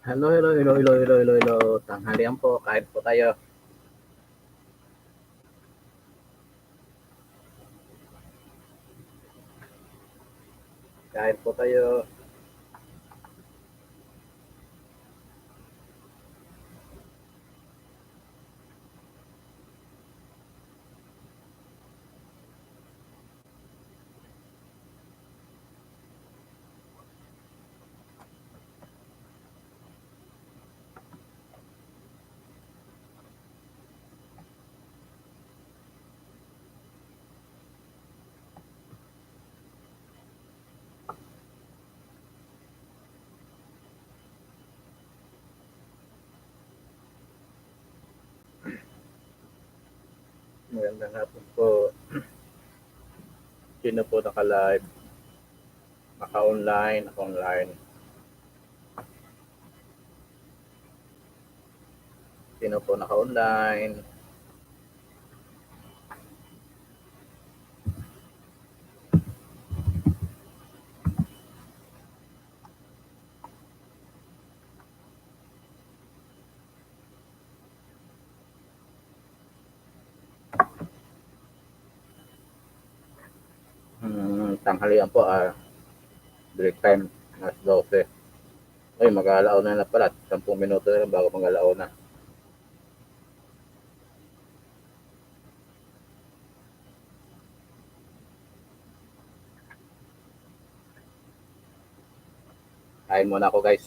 Hello, hello, hello, hello, hello, hello, hello. Tanghalian po, kain po tayo. Kain po tayo. Magandang hapon po. Sino po naka-live? Naka-online, naka-online. Sino po naka-online? Tanghalian po, break time, mas 12. Ay, mag-aalauna na pala. 10 minuto na lang bago mag-aalauna. Kain muna ako, guys.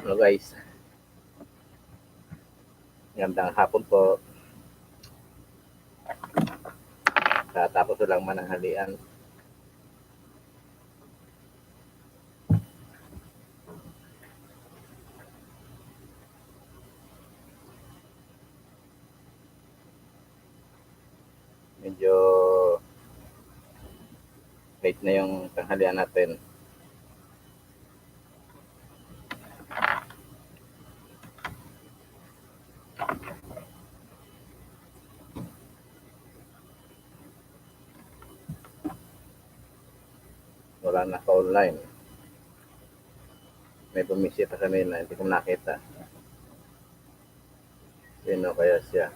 Hello guys, magandang hapon po. Katapos ko lang mananghalian. Medyo late na yung tanghalian natin. Wala na ka-online. May bumisita kami na hindi ko nakita. Sino kaya siya?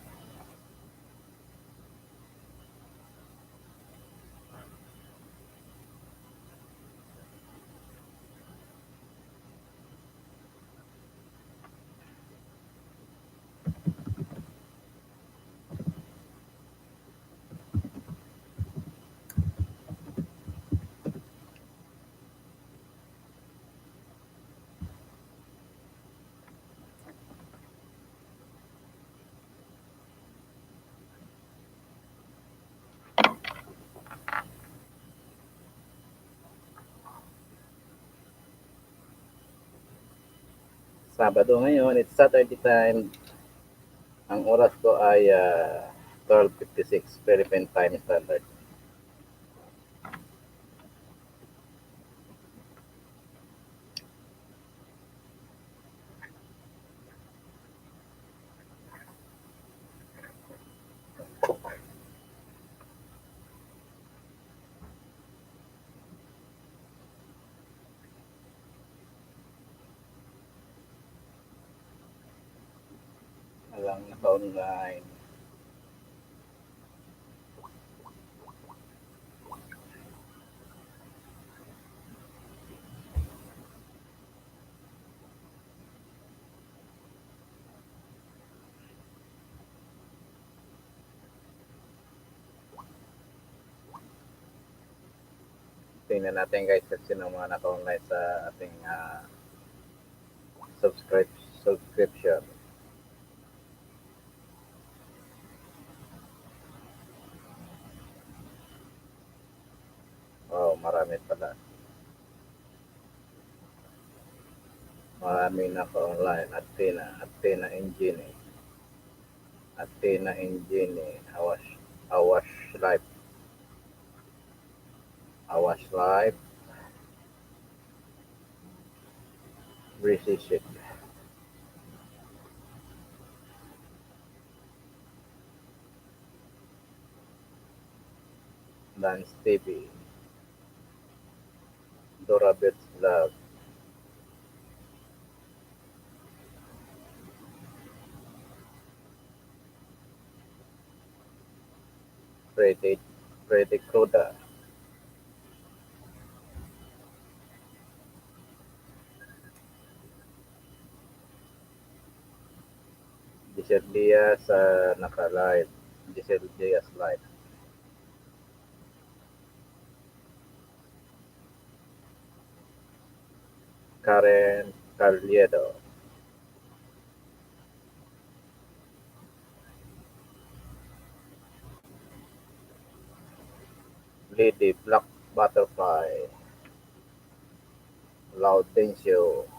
Sabado ngayon, it's Saturday time. Ang oras ko ay 12:56 Philippine Time Standard. Walang naka-online. Tingnan natin guys kung sino mga naka-online sa ating subscription. Wow, marami pala. Maraming naka-online. Athena Engine. Athena Engine. Awash Life. Awash Life. Breezy Shit. Dance TV. Dora Bits Vlog. Freddy Kruda. Giselle Diaz naka-live. Giselle Diaz live. Karen Carliedo. Lady Black Butterfly. Laudencio.